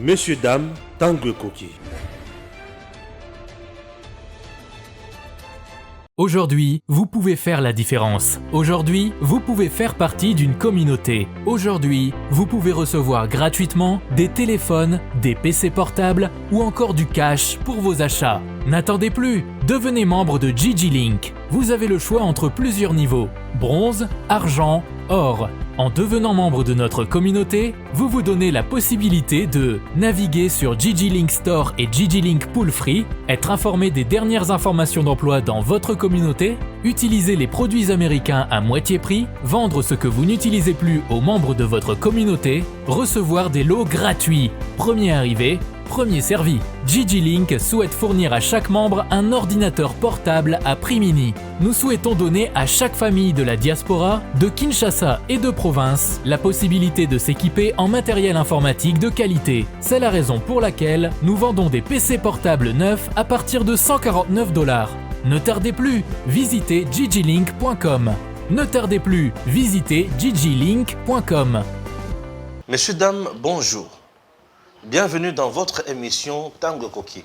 Messieurs, dames, Tanguy Koki. Aujourd'hui, vous pouvez faire la différence. Aujourd'hui, vous pouvez faire partie d'une communauté. Aujourd'hui, vous pouvez recevoir gratuitement des téléphones, des PC portables ou encore du cash pour vos achats. N'attendez plus, devenez membre de GG-Link. Vous avez le choix entre plusieurs niveaux, bronze, argent, or. En devenant membre de notre communauté, vous vous donnez la possibilité de naviguer sur GG-Link Store et GG-Link Pool Free, être informé des dernières informations d'emploi dans votre communauté, utiliser les produits américains à moitié prix, vendre ce que vous n'utilisez plus aux membres de votre communauté, recevoir des lots gratuits. Premier arrivé, premier servi. GG-Link souhaite fournir à chaque membre un ordinateur portable à prix mini. Nous souhaitons donner à chaque famille de la diaspora, de Kinshasa et de province, la possibilité de s'équiper en matériel informatique de qualité. C'est la raison pour laquelle nous vendons des PC portables neufs à partir de $149. Ne tardez plus, visitez gglink.com. Ne tardez plus, visitez gglink.com. Messieurs, dames, bonjour. Bienvenue dans votre émission Tanguy Koki.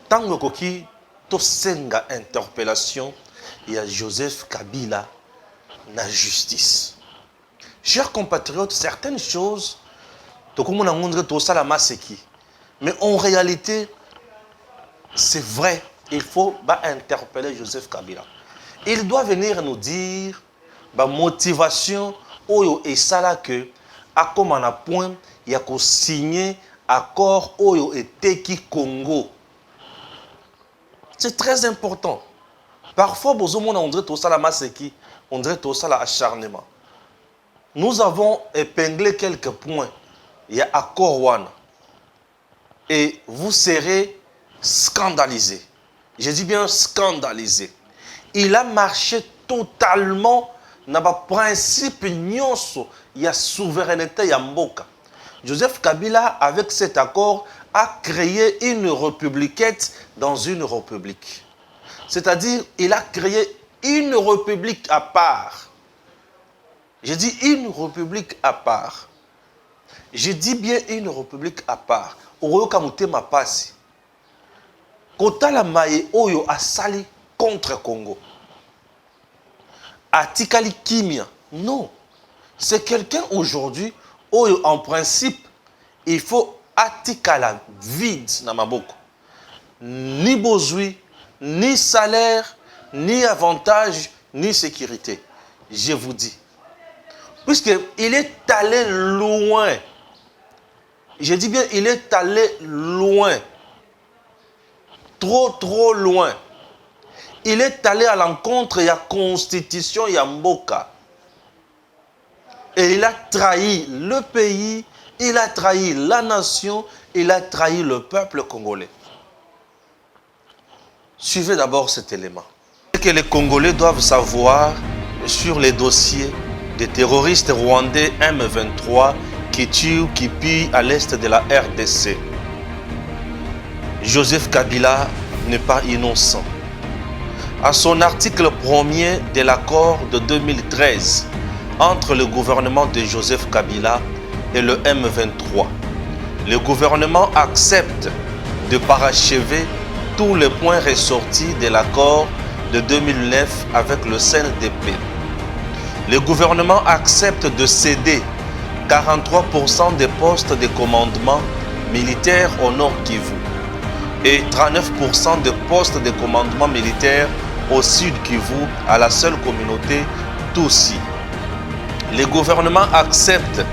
Tanguy Koki, tosenga interpellation, il y a Joseph Kabila, la justice. Chers compatriotes, certaines choses, mais en réalité, c'est vrai, il faut interpeller Joseph Kabila. Il doit venir nous dire la motivation et ça que à comme on a point il y a signé accord Oyo et Teki Congo. C'est très important. Parfois, on dirait tout ça la masseki, on dirait tout ça l'acharnement. Nous avons épinglé quelques points. Il y a accord one. Et vous serez scandalisés. Je dis bien scandalisé. Il a marché totalement dans le principe nyonso, il y a souveraineté, il y a mboka. Joseph Kabila, avec cet accord, a créé une républiquette dans une république. C'est-à-dire, il a créé une république à part. Je dis une république à part. Je dis bien une république à part. Oyo ma pasi. Kota la maye oyo asali contre Congo. Atikali Kimia. Non. C'est quelqu'un aujourd'hui, en principe, il faut atikala vide dans ma boucle. Ni besoin, ni salaire, ni avantage, ni sécurité. Je vous dis. Puisqu'il est allé loin. Je dis bien, il est allé loin. Trop loin. Il est allé à l'encontre de la constitution Yamboka. Et il a trahi le pays, il a trahi la nation, il a trahi le peuple congolais. Suivez d'abord cet élément. Ce que les Congolais doivent savoir sur les dossiers des terroristes rwandais M23 qui tuent, qui pillent à l'est de la RDC. Joseph Kabila n'est pas innocent. À son article 1er de l'accord de 2013 entre le gouvernement de Joseph Kabila et le M23, le gouvernement accepte de parachever tous les points ressortis de l'accord de 2009 avec le CNDP. Le gouvernement accepte de céder 43% des postes de commandement militaire au Nord Kivu et 39% des postes de commandement militaire au Sud Kivu à la seule communauté Tutsi. Le gouvernement accepte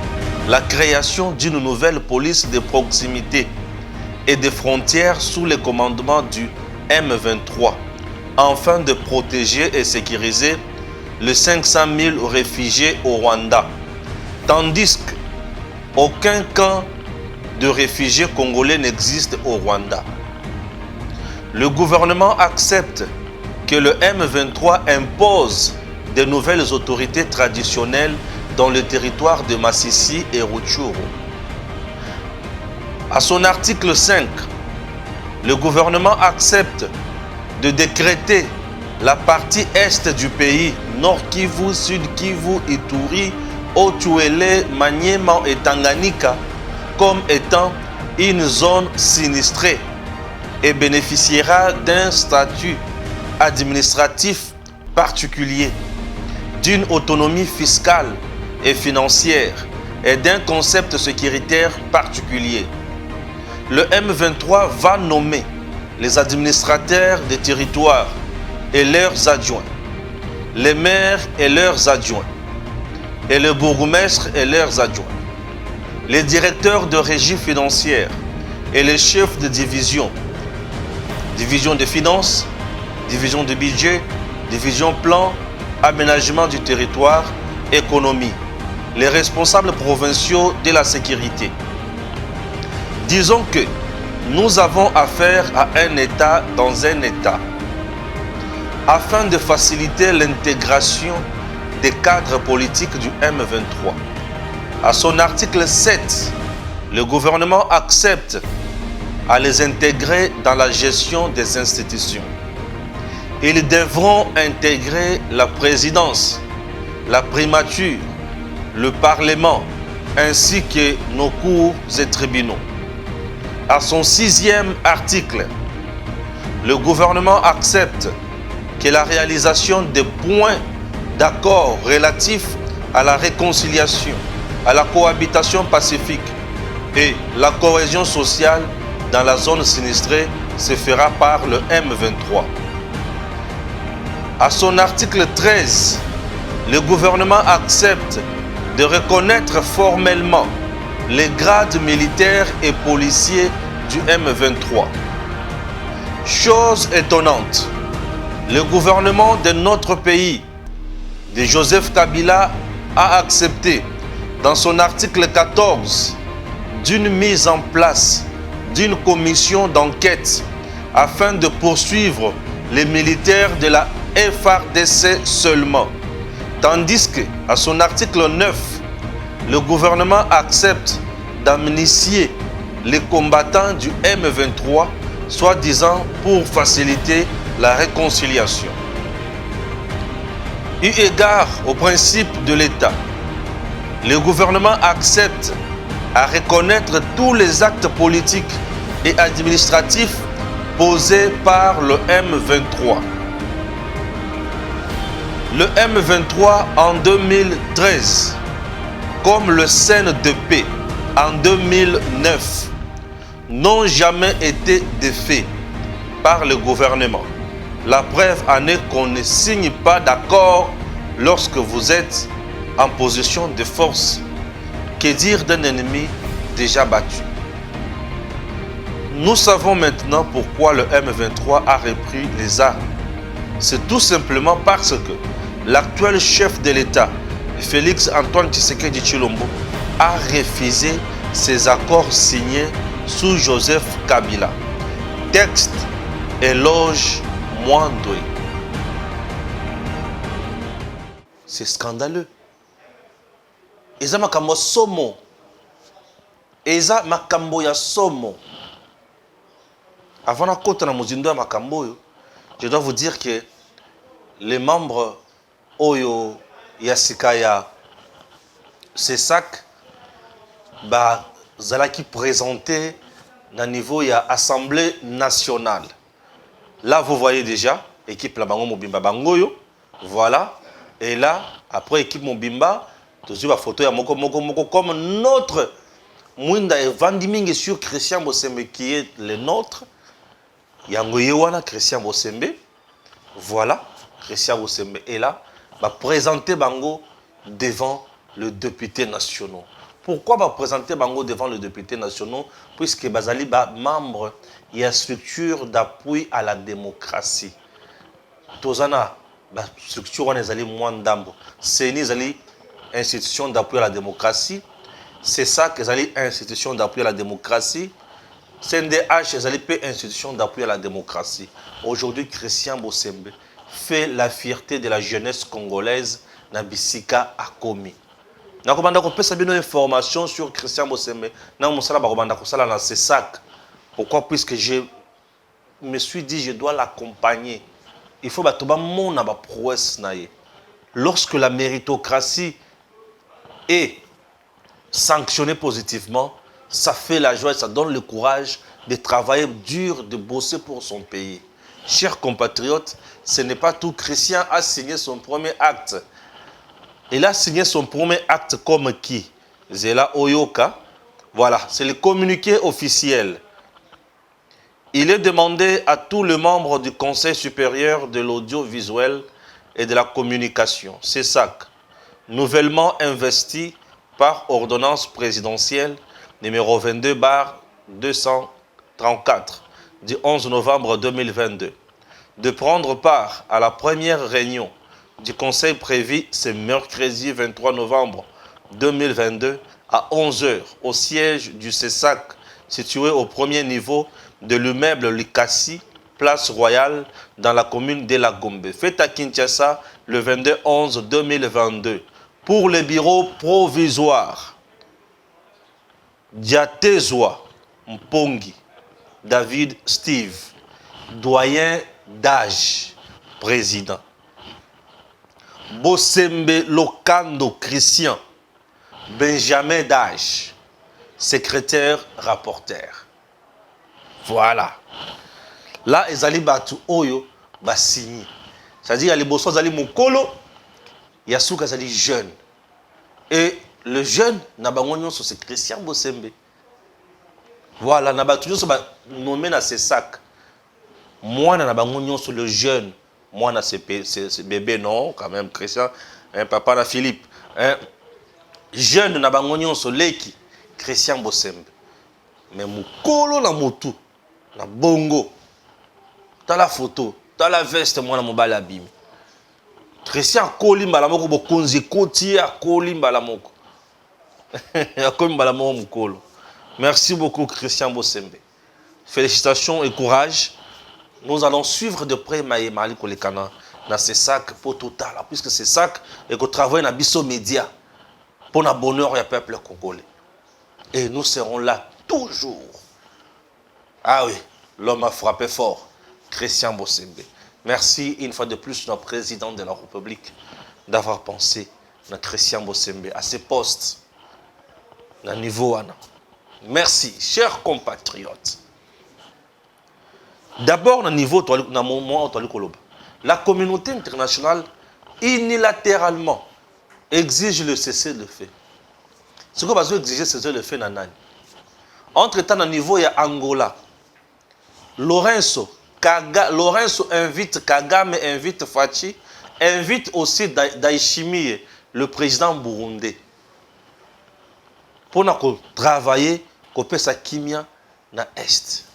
la création d'une nouvelle police de proximité et de frontières sous le commandement du M23, afin de protéger et sécuriser les 500 000 réfugiés au Rwanda, tandis qu'aucun camp de réfugiés congolais n'existe au Rwanda. Le gouvernement accepte que le M23 impose de nouvelles autorités traditionnelles dans le territoire de Massissi et Rutshuru. À son article 5, le gouvernement accepte de décréter la partie est du pays, Nord Kivu, Sud Kivu, Ituri, Otuele, Maniema et Tanganyika, comme étant une zone sinistrée et bénéficiera d'un statut administratif particulier, d'une autonomie fiscale et financière et d'un concept sécuritaire particulier. Le M23 va nommer les administrateurs des territoires et leurs adjoints, les maires et leurs adjoints, et le bourgmestre et leurs adjoints, les directeurs de régie financière et les chefs de division, division des finances, division de budget, division plan, aménagement du territoire, économie, les responsables provinciaux de la sécurité. Disons que nous avons affaire à un État dans un État afin de faciliter l'intégration des cadres politiques du M23. À son article 7, le gouvernement accepte à les intégrer dans la gestion des institutions. Ils devront intégrer la présidence, la primature, le parlement, ainsi que nos cours et tribunaux. À son 6e article, le gouvernement accepte que la réalisation des points d'accord relatifs à la réconciliation, à la cohabitation pacifique et la cohésion sociale dans la zone sinistrée se fera par le M23. À son article 13, le gouvernement accepte de reconnaître formellement les grades militaires et policiers du M23. Chose étonnante, le gouvernement de notre pays, de Joseph Kabila, a accepté dans son article 14 d'une mise en place d'une commission d'enquête afin de poursuivre les militaires de la FARDC seulement. Tandis que, à son article 9, le gouvernement accepte d'amnistier les combattants du M23, soi-disant pour faciliter la réconciliation. Eu égard au principe de l'État, le gouvernement accepte à reconnaître tous les actes politiques et administratifs posés par le M23. Le M23 en 2013, comme le CNDP en 2009, n'ont jamais été défaits par le gouvernement. La preuve en est qu'on ne signe pas d'accord lorsque vous êtes en position de force. Que dire d'un ennemi déjà battu? Nous savons maintenant pourquoi le M23 a repris les armes. C'est tout simplement parce que l'actuel chef de l'État, Félix Antoine Tshisekedi Tshilombo, a refusé ces accords signés sous Joseph Kabila. Texte éloge Mwandwe. C'est scandaleux. Eza makambo somo. Eza makambo ya somo. Avant la côte na mozindo ya makambo, je dois vous dire que les membres Oyo Yasikaya CESAC zala qui présenté na niveau ya Assemblée nationale. Là vous voyez déjà équipe la bango mobimba bangoyo, voilà, et là après équipe mobimba toujours la photo ya moko comme notre Mwinda et Vandiming sur Christian Bosembe qui est le nôtre. Yango yewana Christian Bosembe, voilà, Christian Bosembe est là, va présenter bango devant le député national. Pourquoi va présenter bango devant le député national? Puisque bazali ba membre et la structure d'appui à la démocratie. Tozana ba structure wana ezali mwandambo. Seni ezali institution d'appui à la démocratie. C'est ça que ezali institution d'appui à la démocratie. CNDH ezali pe institution d'appui à la démocratie. Aujourd'hui, Christian Bosembe fait la fierté de la jeunesse congolaise na bisika akomi. Na kobanda ko pesa bino information sur Christian Bosembe na mosala ba kobanda ko sala na CESAC. Pourquoi? Puisque je me suis dit je dois l'accompagner. Il faut batoba mona ba prouesse na ye. Lorsque la méritocratie est sanctionnée positivement, ça fait la joie, ça donne le courage de travailler dur, de bosser pour son pays. Chers compatriotes, ce n'est pas tout. Christian a signé son premier acte. Il a signé son premier acte comme qui? Zela Oyoka. Voilà, c'est le communiqué officiel. Il est demandé à tous les membres du Conseil supérieur de l'audiovisuel et de la communication, CESAC, nouvellement investi par ordonnance présidentielle numéro 22/234 du 11 novembre 2022, de prendre part à la première réunion du Conseil prévu ce mercredi 23 novembre 2022 à 11 h au siège du CESAC situé au premier niveau de l'immeuble Likasi, place Royale, dans la commune de La Gombe. Fait à Kinshasa le 22/11/2022. Pour les bureaux provisoires, Diatezwa Mpongi, David Steve, doyen d'âge, président. Bosembe Lokando Christian, Benjamin d'âge, secrétaire rapporteur. Voilà. Là, ezali batu oyo basigné. C'est-à-dire les bossons zali mokolo, Yasuka zali jeune. Et le jeune na bango nyonso c'est Christian Bosembe. Voilà, na batu nyonso ba nommé na ces sacs. Moi na bango nyonso le jeune, moi na c'est bébé non, quand même Christian, hein, papa na Philippe, hein. Jeune na bango nyonso leki Christian Bosembe. Mais mokolo na motu na bongo. T'as la photo, t'as la veste, moi, dans mon balabim. Christian Kolimba la moko bokonzi koti ya Kolimba la moko. Kolimba la moko mukolo. Merci beaucoup Christian Bosembe. Félicitations et courage. Nous allons suivre de près Maïe Mali Kolekana dans ces sacs pour total, puisque ces sacs et qu'on travaille dans Bisso Média pour le bonheur du peuple congolais. Et nous serons là toujours. Ah oui, l'homme a frappé fort. Christian Bosembe. Merci une fois de plus notre président de la République d'avoir pensé à Christian Bosembe à ses postes à niveau. Merci, chers compatriotes. D'abord, au niveau la communauté internationale unilatéralement exige le cessez-le-feu. Ce qu'on va exiger, c'est le cessez-le-feu. Entre-temps, au niveau, il y a Angola. Lorenzo invite Kagame, invite Fachi, invite aussi Daishimie, le président burundais, pour travailler pour sa kimia dans l'Est.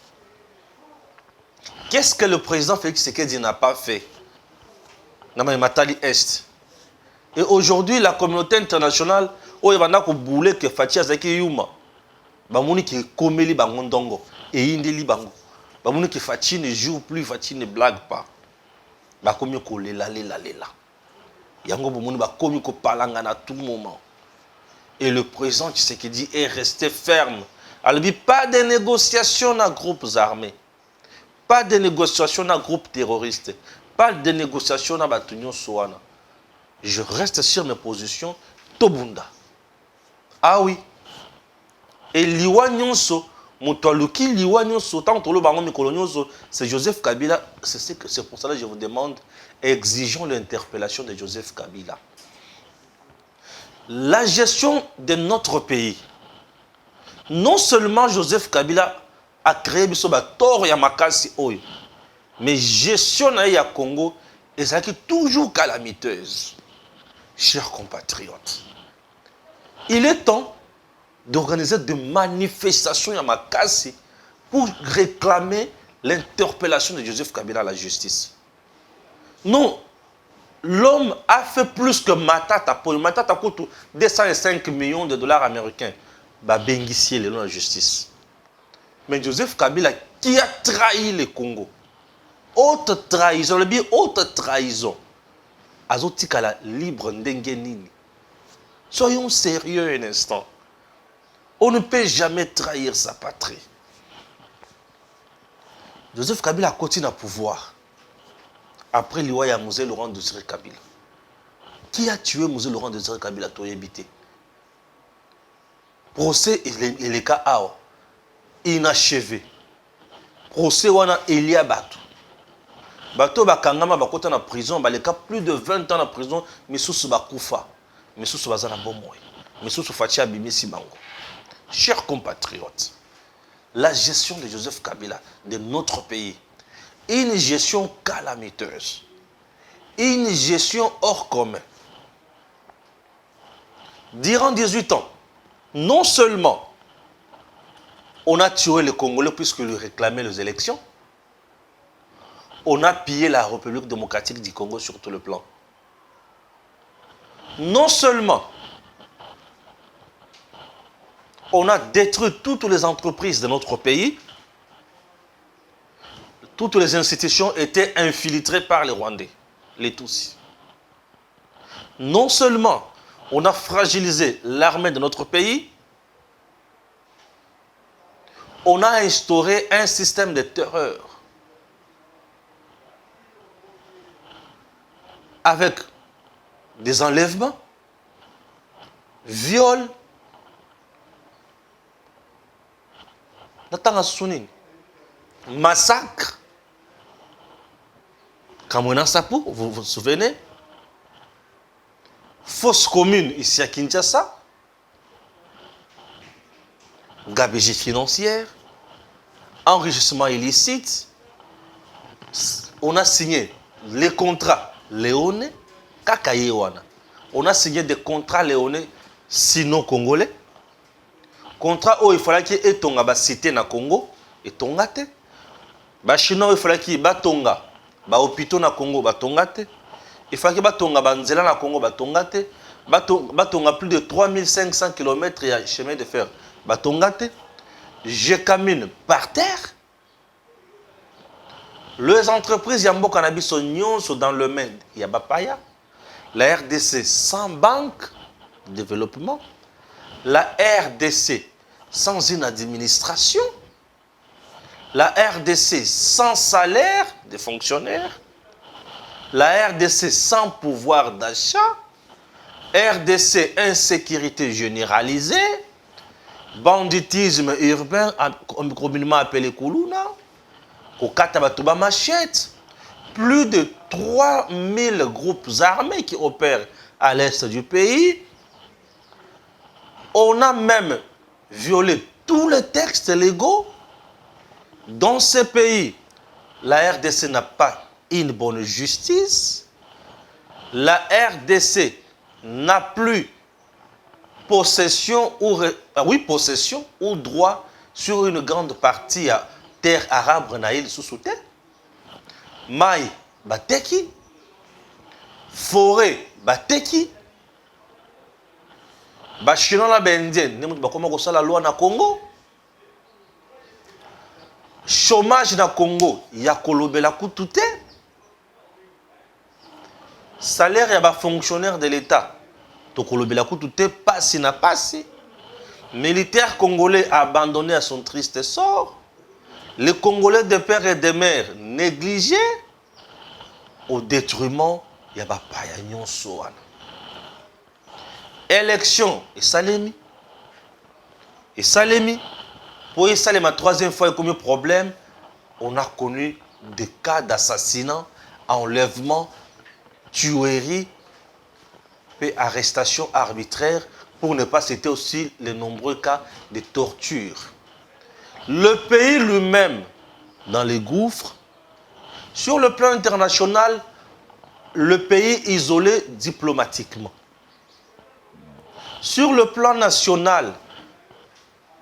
Qu'est-ce que le président Félix Tshisekedi n'a pas fait dans le Matali Est? Et aujourd'hui, la communauté internationale, où il va y bouler que Fachi Azaki Yuma, Bamouni qui komeli bangondongo, et Indeli bango. Bamouni qui Fachi ne joue plus, Fachi ne blague pas. Bakomi ko lela. Yango bamouni bakomi ko palangana à tout moment. Et le président Tshisekedi est resté ferme. Elle dit pas de négociations dans groupes armés. Pas de négociations dans groupes terroristes. Pas de négociations dans Batunyon Soana. Je reste sur mes positions. Tobunda. Ah oui. Et Liwa Nyonso, Moutoluki Liwa Nyonso, tant que le Mikolo Nyonso, c'est Joseph Kabila. C'est pour cela que je vous demande, exigeons l'interpellation de Joseph Kabila. La gestion de notre pays. Non seulement Joseph Kabila a créé Toro Yamakasi Oyo, mais gestion ya Congo est toujours calamiteuse. Chers compatriotes, il est temps d'organiser des manifestations Yamakasi pour réclamer l'interpellation de Joseph Kabila à la justice. Non, l'homme a fait plus que Matata. Matata coûte 205 millions de dollars américains. Bengissier le nom de la justice. Mais Joseph Kabila qui a trahi le Congo. Haute trahison, le bien haute trahison. Azotika la libre ndengenini. Soyons sérieux un instant. On ne peut jamais trahir sa patrie. Joseph Kabila continue à pouvoir. Après l'Iwaya Mosé Laurent Désiré Kabila. Qui a tué Mosé Laurent Désiré Kabila Toyebité? Procès il est cas inachevé. Procès wana Elia Bato. Bato bakangama bakota na prison, baleka plus de 20 ans na prison, misusu bakufa. Misusu bazana bomoy. Misusu fatia bimisi bango. Chers compatriotes, la gestion de Joseph Kabila de notre pays, une gestion calamiteuse, une gestion hors commun. Durant 18 ans, non seulement on a tué les Congolais puisqu'ils réclamaient les élections, on a pillé la République démocratique du Congo sur tout le plan. Non seulement on a détruit toutes les entreprises de notre pays, toutes les institutions étaient infiltrées par les Rwandais, les Tutsis. Non seulement on a fragilisé l'armée de notre pays, on a instauré un système de terreur avec des enlèvements, viols, massacres. Kamwena Sapu, vous vous souvenez? Fausse commune ici à Kinshasa, gabegie financière, enrichissement illicite. On a signé les contrats léonais, Kakayewana. On a signé des contrats léonais sino-congolais. Contrat où il fallait qu'il y ait Tonga cité na Congo et Tonga te. Ba Chinois il fallait qu'il y ait Tonga, ba hôpitaux na Congo ba Tonga te. Il fallait qu'il y ait Tonga ba nzela na Congo ba Tonga te. Ba Tonga plus de 3500 km de chemin de fer ba Tonga te. Je camine par terre. Les entreprises Yambo Cannabis sont dans le monde. Il y a Bapaya. La RDC sans banque de développement. La RDC sans une administration. La RDC sans salaire des fonctionnaires. La RDC sans pouvoir d'achat. RDC insécurité généralisée. Banditisme urbain, communément appelé Koulouna. Au Katabatuba Machette. Plus de 3000 groupes armés qui opèrent à l'est du pays. On a même violé tous les textes légaux. Dans ces pays, la RDC n'a pas une bonne justice. La RDC n'a plus possession ou droit sur une grande partie à terre arabe naïl sous-souté. Maï bateki. Forêt bateki. Bachino la bendien, ne moutou bakoma kosa la loi na Congo. Chômage na Congo, ya kolobela kutute. Salaire ya ba fonctionnaire de l'État, to kolobela kutute pasi na pasi. Militaire congolais abandonné à son triste sort. Les Congolais de père et de mère négligés au détriment ya ba paya nyonso wana. Élection et Salemi. Et Salemi, pour y Salemi, la troisième fois, il y a comme problème, on a connu des cas d'assassinat, enlèvement, tuerie et arrestation arbitraire, pour ne pas citer aussi les nombreux cas de torture. Le pays lui-même, dans les gouffres, sur le plan international, le pays isolé diplomatiquement. Sur le plan national,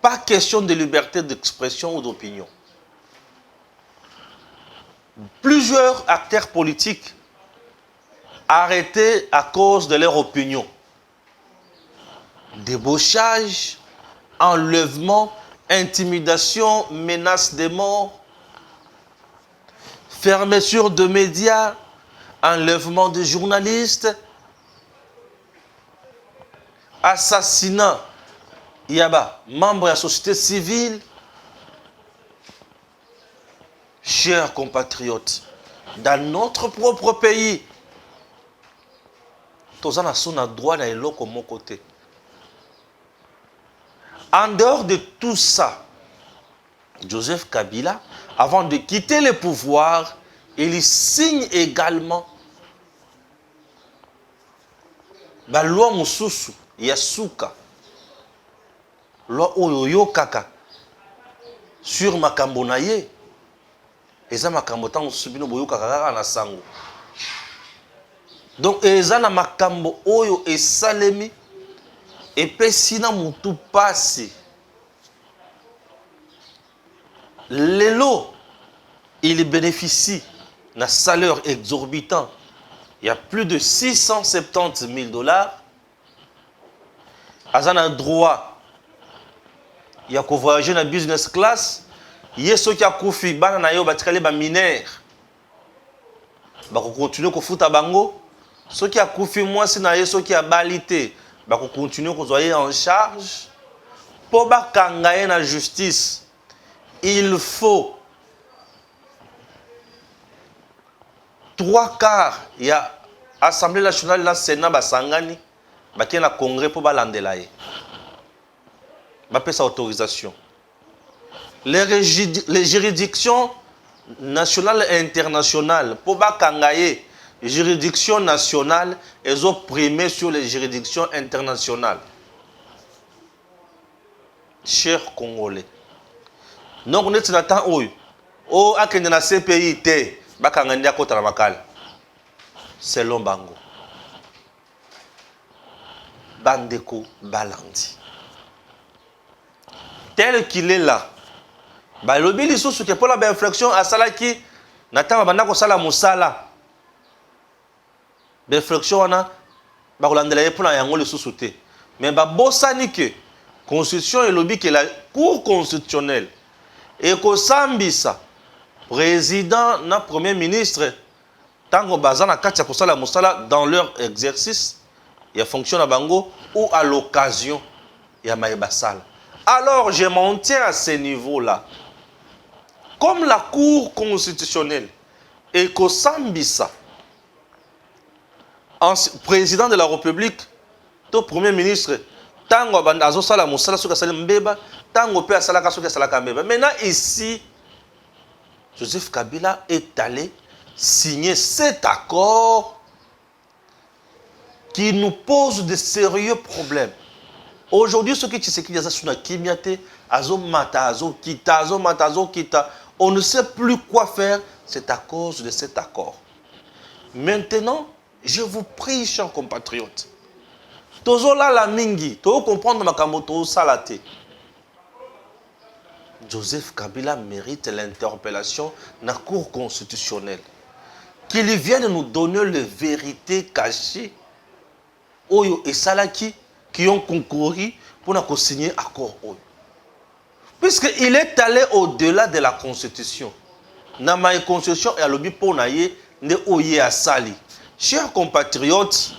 pas question de liberté d'expression ou d'opinion. Plusieurs acteurs politiques arrêtés à cause de leur opinion. Débauchage, enlèvement, intimidation, menace de mort, fermeture de médias, enlèvement de journalistes, assassinat, Yaba, membre de la société civile. Chers compatriotes, dans notre propre pays, tous en a droit à l'eau comme mon côté. En dehors de tout ça, Joseph Kabila, avant de quitter le pouvoir, il signe également la loi Mususu, Yasuka, loi Oyoyo Kaka, sur makambo na ye. Eza makambo tango subino boyo kaka na sango. Donc eza na makambo oyo esalemi epesi na mutu pasi. Lelo, il bénéficie d'un salaire exorbitant. Il y a plus de 670 000 $. Azan a droit. Il y a qu'au voyager dans la business class. Il y a ceux qui ont koufi, banana yo, batikale ba mineur. Ba ko continuer ko futa bango. Ceux qui ont koufi moi c'est na ceux qui a balité. Ba ko continuer ko soyer en charge. Pour ba kangaye na justice. Il faut 3/4. Il y a Assemblée nationale, la Sénat, Basangani, qui est le Congrès pour balandelaye. Bapé sa autorisation. Les juridictions nationales et internationales, pour bakangaye, les juridictions nationales, elles ont primé sur les juridictions internationales. Chers Congolais. Donc, on est dans le temps où, oh, à qu'il y a un CPI, bakangandia kota na makala. Selon Bango. Bandeko Balandi. Tel qu'il est là. Balobi lisusu ke pour la réflexion à salaki natanga bandako sala musala. Réflexion wana ba kolandela ye pour na yango lisusu te. Mais ba bosani ke constitution et lobby que la cour constitutionnelle et ko sambisa président na premier ministre tango bazana katia kosala musala dans leur exercice il y a fonction à bango ou à l'occasion il y a maïbasala. Alors je m'en tiens à ce niveau là comme la cour constitutionnelle et Kosambisa président de la République to premier ministre tango bandazo sala musala soka sala mbeba tango pe asala ka soka sala ka mbeba. Maintenant ici Joseph Kabila est allé signer cet accord qui nous pose de sérieux problèmes. Aujourd'hui, ce qui se dit sur la Kimiate, Azo Mata, Azo Kita, Azo Mata, Azo Kita, on ne sait plus quoi faire. C'est à cause de cet accord. Maintenant, je vous prie, chers compatriotes, Tozo la la mingi, Tozo comprendre ma kamoto salate. Joseph Kabila mérite l'interpellation de la Cour constitutionnelle. Qu'il vienne nous donner les vérités cachées. Oyo et Salaki qui ont concouru pour nous signer l'accord. Puisqu'il est allé au-delà de la Constitution. Dans ma Constitution, il y a lobby pour naïe ne oye à Sali. Chers compatriotes,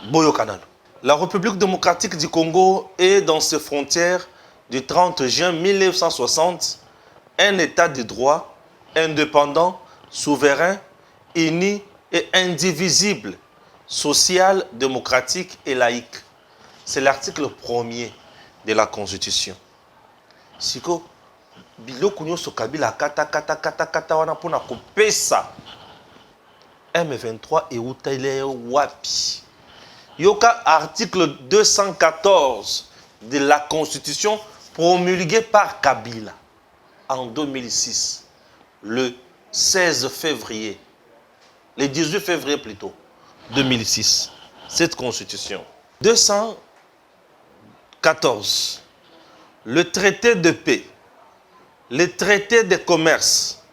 Boyo Kanano. La République démocratique du Congo est dans ses frontières du 30 juin 1960 un État de droit, indépendant, souverain, uni et indivisible, social, démocratique et laïque. C'est l'article 1er de la Constitution. Siko, biloko nyonso Kabila kata wana pona kopesa M23 eutele wapi. Yoka article 214 de la Constitution promulguée par Kabila en 2006, le 16 février, le 18 février plutôt, 2006, cette Constitution. 214, le traité de paix, le traité de commerce,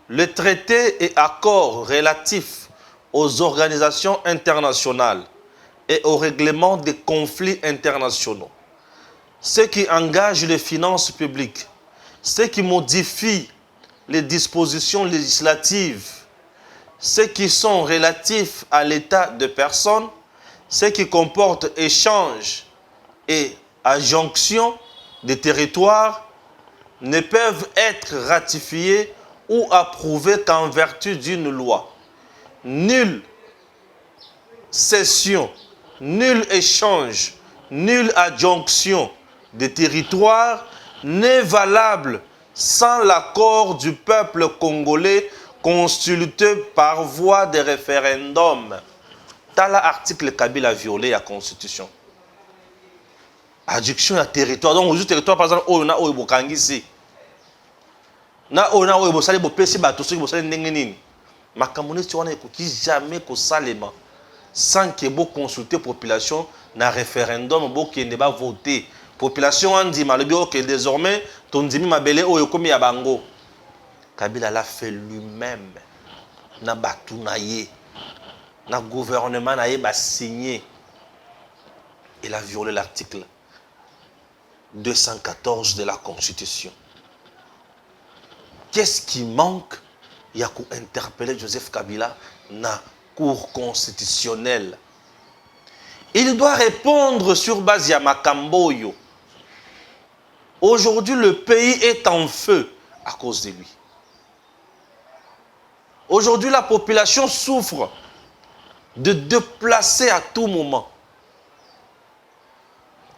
le traité et accords relatifs aux organisations internationales et au règlement des conflits internationaux, ce qui engage les finances publiques, ce qui modifie les dispositions législatives, ceux qui sont relatifs à l'état de personne, ceux qui comportent échange et adjonction des territoires, ne peuvent être ratifiés ou approuvés qu'en vertu d'une loi. Nulle cession, nul échange, nulle adjonction de territoire n'est valable sans l'accord du peuple congolais consulté par voie de référendum. Tala article Kabila violé la constitution. Adjonction à territoire. Donc, au territoire, par exemple, on a au Bokangisi. Na on a au Bosali Bopesi Batosu Bosali Nengenini. Ma Camerounais, tu vois, qui jamais qu'au Salema. Sans que vous consulter la population dans le référendum, vous ne pas voter. La population a dit que désormais, ton dimi ma belle ou yokomi ya bango. Kabila l'a fait lui-même. Na batu na ye. Na gouvernement na ye ba signé. Il a violé l'article 214 de la Constitution. Qu'est-ce qui manque? Il y a qu'à interpeller Joseph Kabila dans la Cour constitutionnelle. Il doit répondre sur base de Makamboyo. Aujourd'hui, le pays est en feu à cause de lui. Aujourd'hui, la population souffre de déplacer à tout moment.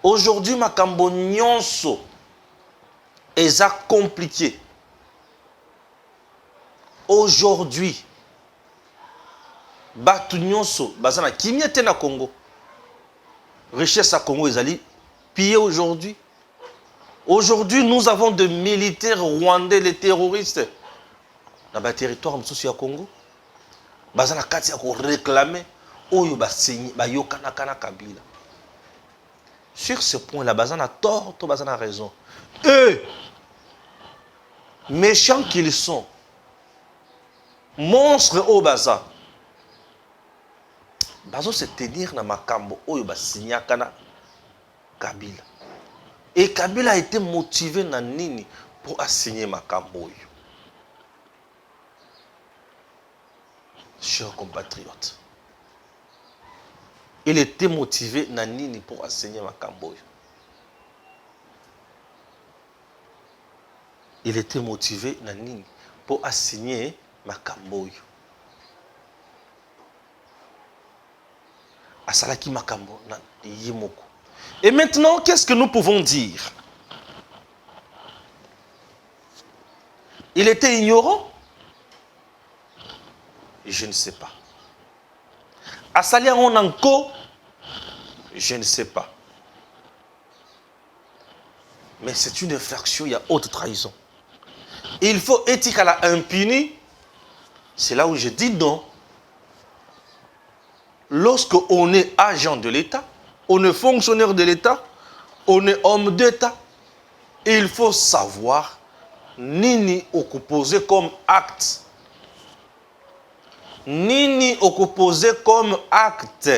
Aujourd'hui, Makambo Nyonso est compliqué. Aujourd'hui, Batu Nyonso, Bazana, qui était na Congo. Richesse à Congo, ils allaient piller aujourd'hui. Aujourd'hui, nous avons des militaires rwandais, les terroristes, dans le territoire de Congo. Bazana Kati a réclamé, Oyo Basini, Bayokana Kana Kabila. Sur ce point-là, Bazana a tort, Bazana a raison. Eux, méchants qu'ils sont, monstres au Baza, Bazo se tenir dans Makambo, Oyo Basini Kana Kabila. Et Kabila a été motivé dans Nini pour assigner Makambo. Chers compatriotes, il était motivé dans Nini pour assigner Makambo. Il était motivé dans Nini pour assigner Makambo. Asalaki Makambo na Yimoko. Et maintenant, qu'est-ce que nous pouvons dire? Il était ignorant? Je ne sais pas. Asalia Onanko? Je ne sais pas. Mais c'est une infraction, il y a haute trahison. Il faut éthique à la impunie. C'est là où je dis non. Lorsque on est agent de l'État, on est fonctionnaire de l'État, on est homme d'État, il faut savoir nini poser comme acte. Nini poser comme acte.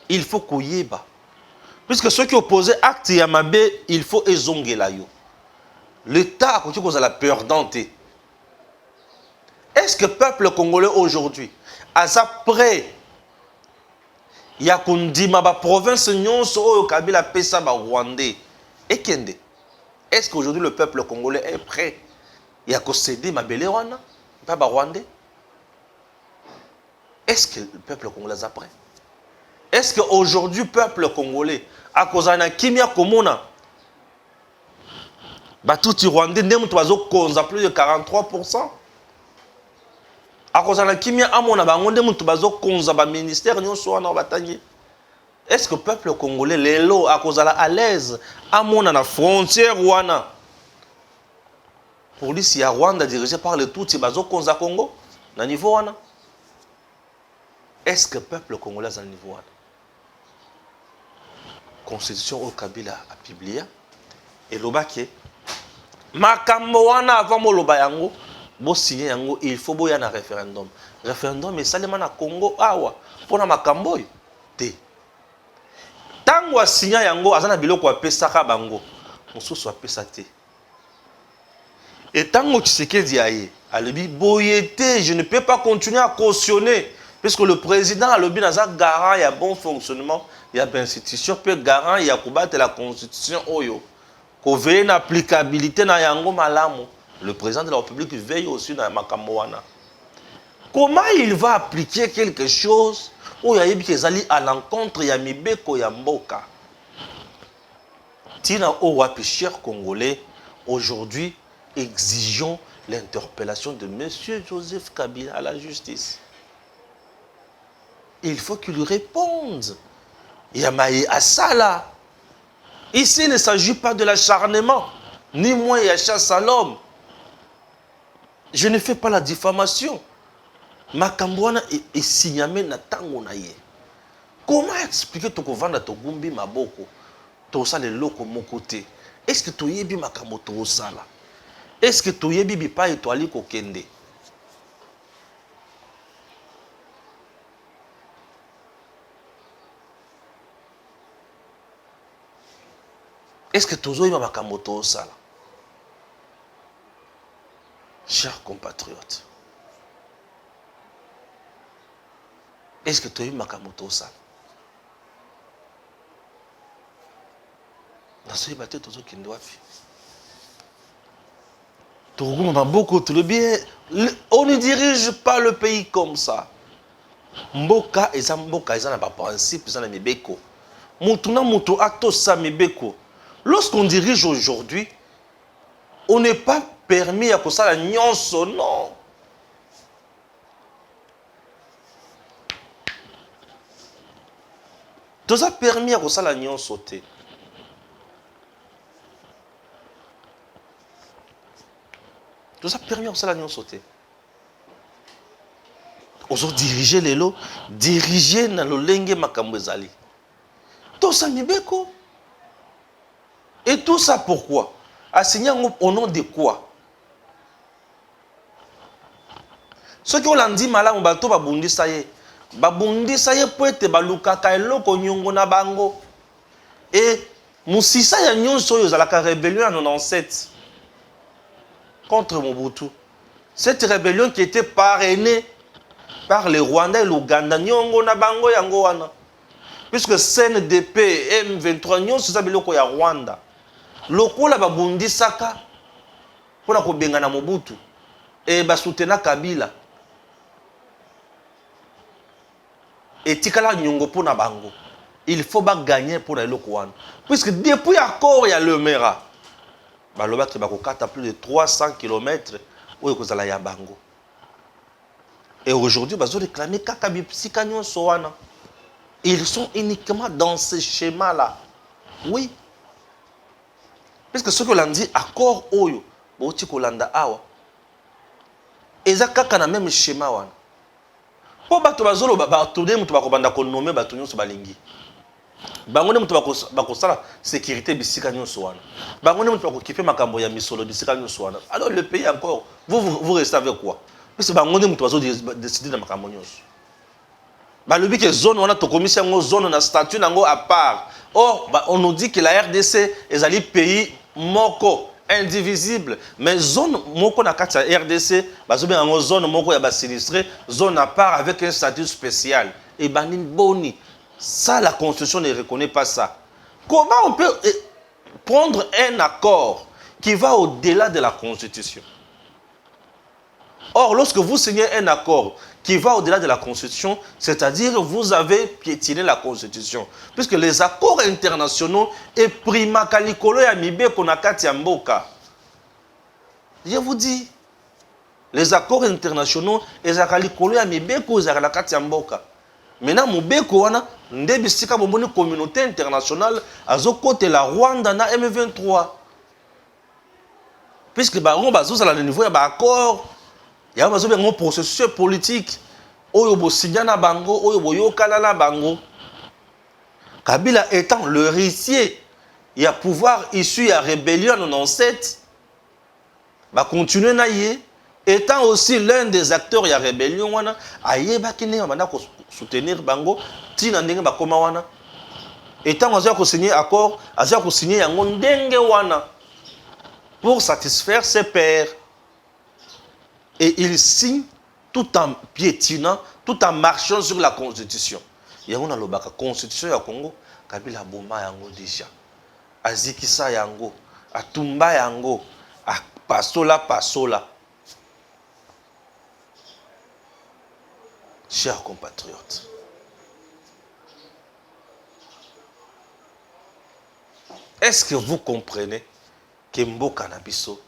Il faut qu'on y ait. Puisque ceux qui opposent acte Yamabe, il faut ezongela yo. L'État a continué à la peur dentée. Est-ce que le peuple congolais aujourd'hui, à ça près, il y a qu'on dit ma province nyonso au Kabila pesa ba Rwandais et kende. Est-ce qu'aujourd'hui le peuple congolais est prêt? Il y a qu'on céder ma belle Rwanda, pas ba Rwandais. Est-ce que le peuple congolais est prêt? Est-ce qu'aujourd'hui le peuple congolais a cause na kimia komona ba tout Rwandais ndem toazo konza plus de 43%? A cause de kimia amona bangonde mutu bazo konza ba ministère nyonso wana batangi. Est-ce que le peuple congolais lelo a cause à l'aise amona na frontière wana? Police ya Rwanda dirigée par le Tutsi bazo konza Congo na niveau wana? Est-ce que le peuple congolais est à niveau wana? Constitution au Kabila a publié et lobake makambo wana avant mo loba yango. Bo signer yango, il faut boya na référendum. Référendum mais salema na Congo awa pona makambo te. Tango a signer yango azana biloko apesaka bango. Mosusu apesa te. Et tango Tshisekedi aye, alebi boyete, je ne peux pas continuer à cautionner puisque le président alobi naza garant ya bon fonctionnement, il y a bien institution peut garant ya kobattre la constitution oyo. Ko veille na applicabilité na yango malamu. Le président de la République veille aussi dans Makamboana. Comment il va appliquer quelque chose oyo ayebi ke ezali à l'encontre ya mibeko ya mboka. Tina o wapi, chers Congolais, aujourd'hui exigeons l'interpellation de M. Joseph Kabila à la justice. Il faut qu'il lui réponde. Yamaye Asala. Ici, il ne s'agit pas de l'acharnement, ni moi et la chasse à l'homme. Je ne fais pas la diffamation. Makambouana est signamé na tango na ye. Comment expliquer to kovanda to gumbi maboko? To sa le loko mon côté. Est-ce que to yebi makambo to sala? Est-ce que to yebi bipa et to ali ko kende? Est-ce que tu as makamoto sala? Chers compatriotes, est-ce que tu as eu makamoto sala? Dans ce débat, tu as qui doit faire. On ne dirige pas le pays comme ça. Mboka eza na ba principe eza na mibeko. Mutu na mutu atosa mibeko. Lorsqu'on dirige aujourd'hui, on n'est pas permis à ça la nyonso, non. Tu as permis à ça la nyonso te. Tu as permis à ça la nyonso te. Ozo diriger les lots, diriger dans le lenge makambo ezali. Tosa mibeko. Et tout ça pourquoi? Assigné au nom de quoi? Ceux qui ont dit malin, bato babundi saye. Babundi saye peut être balukaka eloko nyongo na bango. Et musisa ya nyonso yo zalaka rébellion en 97 contre Mobutu. Cette rébellion qui était parrainée par les Rwandais et l'Ouganda nyongo na bango yango wana. Puisque CNDP M23 nyonso za biloko ya Rwanda. Lokola babundi saka pona ko benga na Mobutu et basutena Kabila et tikala nyongo pona bango, il faut ba gagner pour la eloko wana, puisque depuis accord ya Lemera baloba ke bakokata plus de 300 km oyo kozala ya bango, et aujourd'hui bazo réclamer kaka bisika nyonso wana. Ils sont uniquement dans ce schéma là, oui. Parce que ce que l'on dit, accord oyo, boti kolanda awa. Eza kaka na même schéma wana. Po bato bazolo bato de mutu bakobanda ko nommer bato nyonso balingi. Bango ne mutu bakosala sécurité bisika nyonso wana. Bango ne mutu bakokipe makambo ya misolo bisika nyonso wana. Alors le pays encore, vous restez avec quoi? Parce que bango ne mutu bazo décider na makambo nyonso. Balobi que zone wana to commission ngo zone na statut nango à part. Or on nous dit que la RDC est un pays moko indivisible, mais zone moko na kati ya RDC bazobe ngo zone moko ya ba sinistré, zone à part avec un statut spécial. Et banin boni, ça la constitution ne reconnaît pas ça. Comment on peut prendre un accord qui va au-delà de la constitution? Or lorsque vous signez un accord qui va au-delà de la Constitution, c'est-à-dire vous avez piétiné la Constitution. Puisque les accords internationaux et prima kalikolo ya mibe konakati ya mboka. Je vous dis, les accords internationaux et kalikolo ya mibe konakati ya mboka. Maintenant, mobeko wana ndebisika bomoni communauté internationale azo côté la Rwanda na M23. Puisque baron bazo à le niveau ya ba accord. Il y a un processus politique. Oyo bo signana bango, oyo bo yokala na bango. Kabila étant le héritier, il y a pouvoir issu de la rébellion en 97. Va continuer na yé. Étant aussi l'un des acteurs de la rébellion wana, aye ba kine ba ko soutenir bango, tina ndenge ba koma wana. Étant azia ko signer accord, azia ko signer yango ndenge wana pour satisfaire ses pairs. Et il signe tout en piétinant, tout en marchant sur la constitution. Il y a une constitution ya Congo, Kabila Boma yango déjà. Azikisa yango, Atumba yango, Pasola. Chers compatriotes, Est-ce que vous comprenez que mboka na biso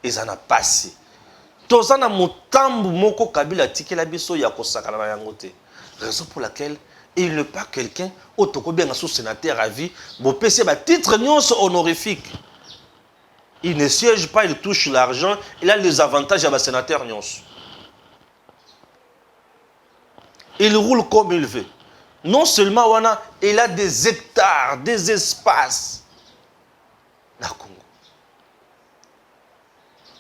ezana pasi? Tozana motambu moko Kabila tikela biso ya kosakana na yango te. Raison pour laquelle il n'est pas quelqu'un autoko bien sous sénateur à vie, bon PC ba titre nyonso honorifique. Il ne siège pas, il touche l'argent, il a les avantages à la sénateur nyonso. Il roule comme il veut. Non seulement wana, il a des hectares, des espaces na Congo.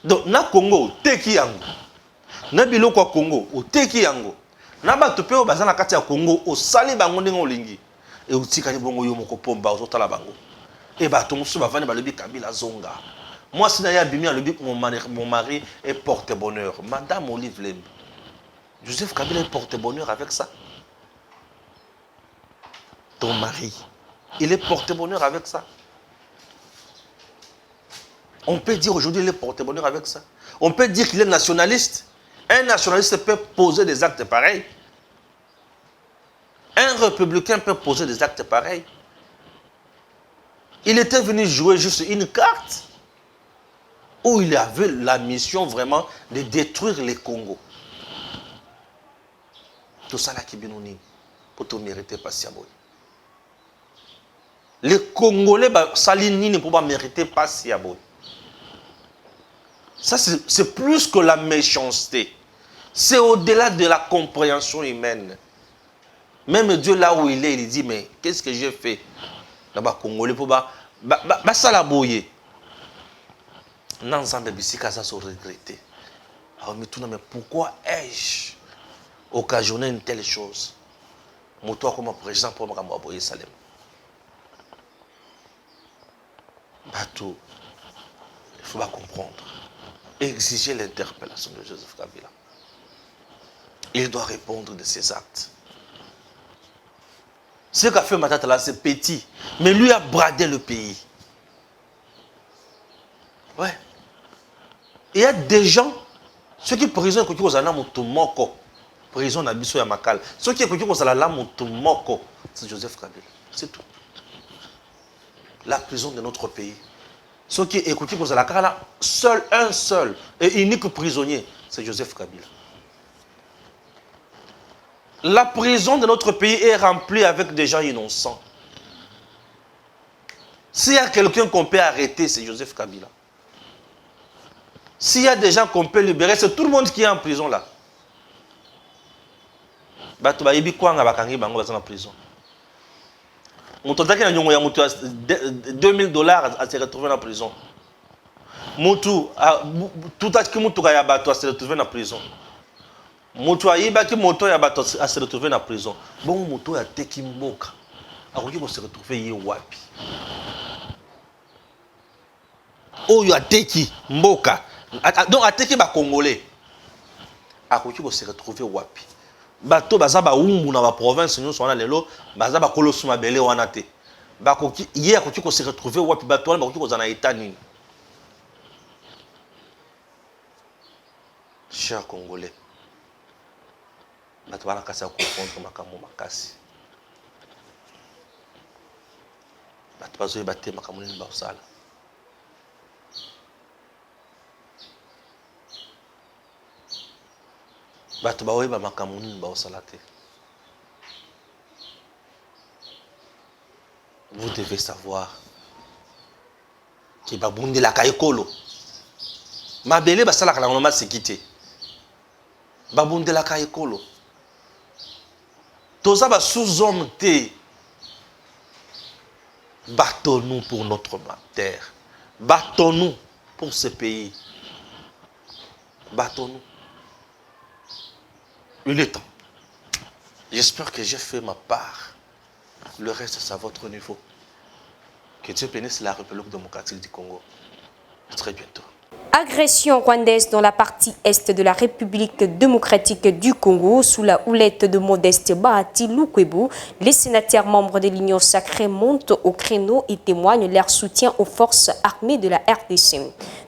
Donc na Congo teki yango. Na biloko Congo o teki yango. Na bato pe o bazana kati ya Congo o sali bango ndenge olingi. E utikali bongo yo moko pomba ozotala bango. E bato musu bavani balobi Kabila zonga. Moi si na ya bimi alobi mon mari est porte-bonheur. Madame Olive Lembe. Joseph Kabila est porte-bonheur avec ça. Ton mari, il est porte-bonheur avec ça. On peut dire aujourd'hui qu'il est porte-bonheur avec ça. On peut dire qu'il est nationaliste. Un nationaliste peut poser des actes pareils. Un républicain peut poser des actes pareils. Il était venu jouer juste une carte où il avait la mission vraiment de détruire les Congo. Tout ça là qui est bien pour te mériter pas si aboy. Les Congolais salini ne peuvent pas mériter pas si aboy. Ça c'est plus que la méchanceté. C'est au-delà de la compréhension humaine. Même Dieu là où il est, il dit mais qu'est-ce que j'ai fait? Là-bas Congolais pour ça la bouiller. N'ensemble bisika ça se regretter. Alors mais tout mais pourquoi ai-je occasionner une telle chose? Moi comme président pour me aboyer Salem. Bateau, il faut pas comprendre. Exiger l'interpellation de Joseph Kabila. Il doit répondre de ses actes. Ce qu'a fait Matata là, c'est petit. Mais lui a bradé le pays. Ouais. Il y a des gens, ceux qui prison qui ont un moko, prison n'abisso ya makal. Ceux qui ont un moko, c'est Joseph Kabila. C'est tout. La prison de notre pays. Ceux qui écoutent pour la là, un seul et unique prisonnier, c'est Joseph Kabila. La prison de notre pays est remplie avec des gens innocents. S'il y a quelqu'un qu'on peut arrêter, c'est Joseph Kabila. S'il y a des gens qu'on peut libérer, c'est tout le monde qui est en prison là. Bato ba yebi kwanga bakangi bango bazana prison. Moutotaki na nyongo ya mutu $2000 à se retrouver en prison. Mutu tout à qui mutu ya bato à se retrouver en prison. Mutu ayiba ki moto ya bato à se retrouver en prison. Bon mutu ya teki mboka. Akoki ko se retrouver ye wapi. Oyo ateki mboka. Donc ateki ba congolais. Akoki ko se retrouver wapi. Bato baza ba umbu na ba province nyonso wana lelo baza ba kolosu mabele wana te bakoki ye akoki ko se retrouver wapi bato wana bakoki ko zana état nini. Chers Congolais, bato bana kasi comprendre makambo makasi bato bazo baté makambo nini ba osala bato baoyeba makambo nini ba osala te. Vous devez savoir que babundi la kaikolo mabele basala kana ngoma sekite babundi la kaikolo toza ba sous-homme te. Battons-nous pour notre terre, battons-nous pour ce pays, battons-nous. Il est temps. J'espère que j'ai fait ma part. Le reste, c'est à votre niveau. Que Dieu bénisse la République démocratique du Congo. À très bientôt. Agression rwandaise dans la partie est de la République démocratique du Congo sous la houlette de Modeste Bahati Lukwebo. Les sénateurs membres de l'Union sacrée montent au créneau et témoignent leur soutien aux forces armées de la RDC.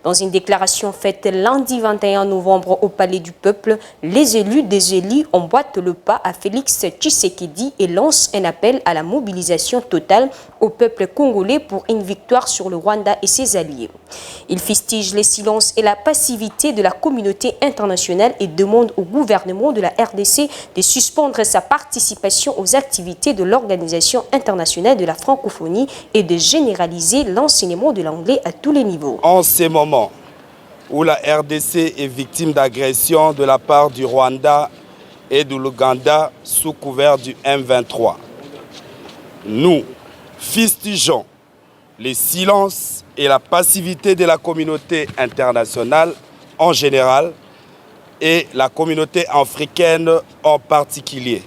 Dans une déclaration faite lundi 21 novembre au Palais du Peuple, les élus des élus emboîtent le pas à Félix Tshisekedi et lancent un appel à la mobilisation totale au peuple congolais pour une victoire sur le Rwanda et ses alliés. Ils fustigent les silences et la passivité de la communauté internationale et demandent au gouvernement de la RDC de suspendre sa participation aux activités de l'Organisation internationale de la francophonie et de généraliser l'enseignement de l'anglais à tous les niveaux. En ces moments où la RDC est victime d'agressions de la part du Rwanda et de l'Ouganda sous couvert du M23, nous fustigeons les silences et la passivité de la communauté internationale en général et la communauté africaine en particulier.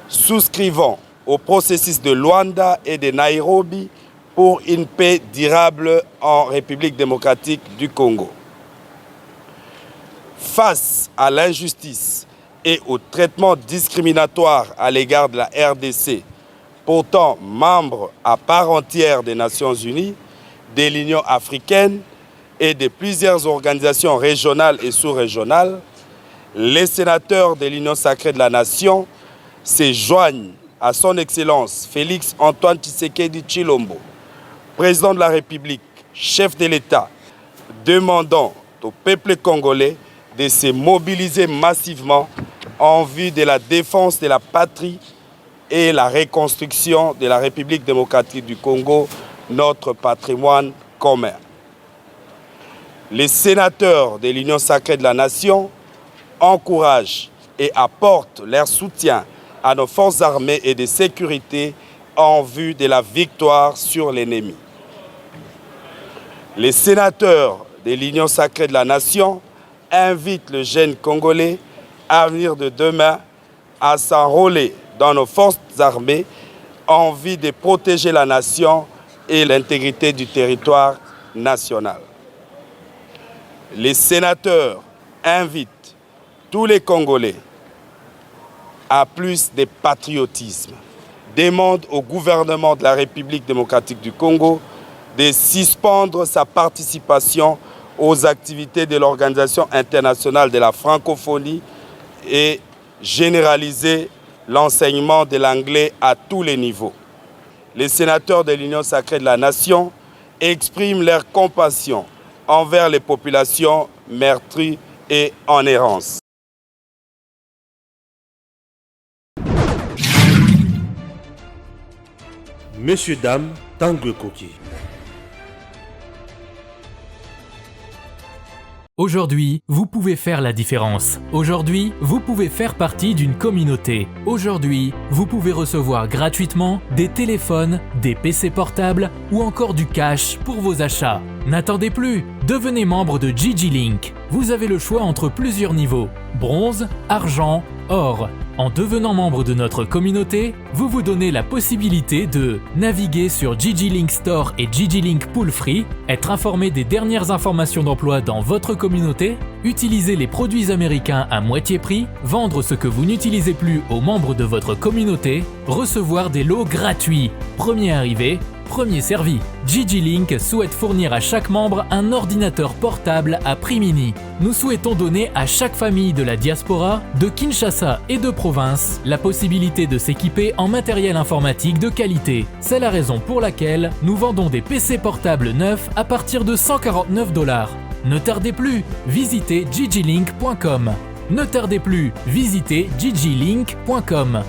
Souscrivons au processus de Luanda et de Nairobi pour une paix durable en République démocratique du Congo. Face à l'injustice et au traitement discriminatoire à l'égard de la RDC, pourtant membre à part entière des Nations Unies, de l'Union africaine et de plusieurs organisations régionales et sous-régionales, les sénateurs de l'Union sacrée de la Nation se joignent à son Excellence Félix Antoine Tshisekedi Tshilombo, président de la République, chef de l'État, demandant au peuple congolais de se mobiliser massivement en vue de la défense de la patrie et la reconstruction de la République démocratique du Congo, notre patrimoine commun. Les sénateurs de l'Union sacrée de la Nation encouragent et apportent leur soutien à nos forces armées et de sécurité en vue de la victoire sur l'ennemi. Les sénateurs de l'Union sacrée de la Nation invitent le jeune Congolais à venir de demain à s'enrôler dans nos forces armées en vue de protéger la nation et l'intégrité du territoire national. Les sénateurs invitent tous les Congolais à plus de patriotisme, demandent au gouvernement de la République démocratique du Congo de suspendre sa participation aux activités de l'Organisation internationale de la francophonie et généraliser l'enseignement de l'anglais à tous les niveaux. Les sénateurs de l'Union sacrée de la Nation expriment leur compassion envers les populations meurtries et en errance. Messieurs, dames, Tanguy Koki. Aujourd'hui, vous pouvez faire la différence. Aujourd'hui, vous pouvez faire partie d'une communauté. Aujourd'hui, vous pouvez recevoir gratuitement des téléphones, des PC portables ou encore du cash pour vos achats. N'attendez plus, devenez membre de GG Link. Vous avez le choix entre plusieurs niveaux, bronze, argent, or. En devenant membre de notre communauté, vous vous donnez la possibilité de naviguer sur GG Link Store et GG Link Pool Free, être informé des dernières informations d'emploi dans votre communauté, utiliser les produits américains à moitié prix, vendre ce que vous n'utilisez plus aux membres de votre communauté, recevoir des lots gratuits, premier arrivé, premier servi. GG Link souhaite fournir à chaque membre un ordinateur portable à prix mini. Nous souhaitons donner à chaque famille de la diaspora, de Kinshasa et de province, la possibilité de s'équiper en matériel informatique de qualité. C'est la raison pour laquelle nous vendons des PC portables neufs à partir de $149. Ne tardez plus, visitez gglink.com. Ne tardez plus, visitez gglink.com.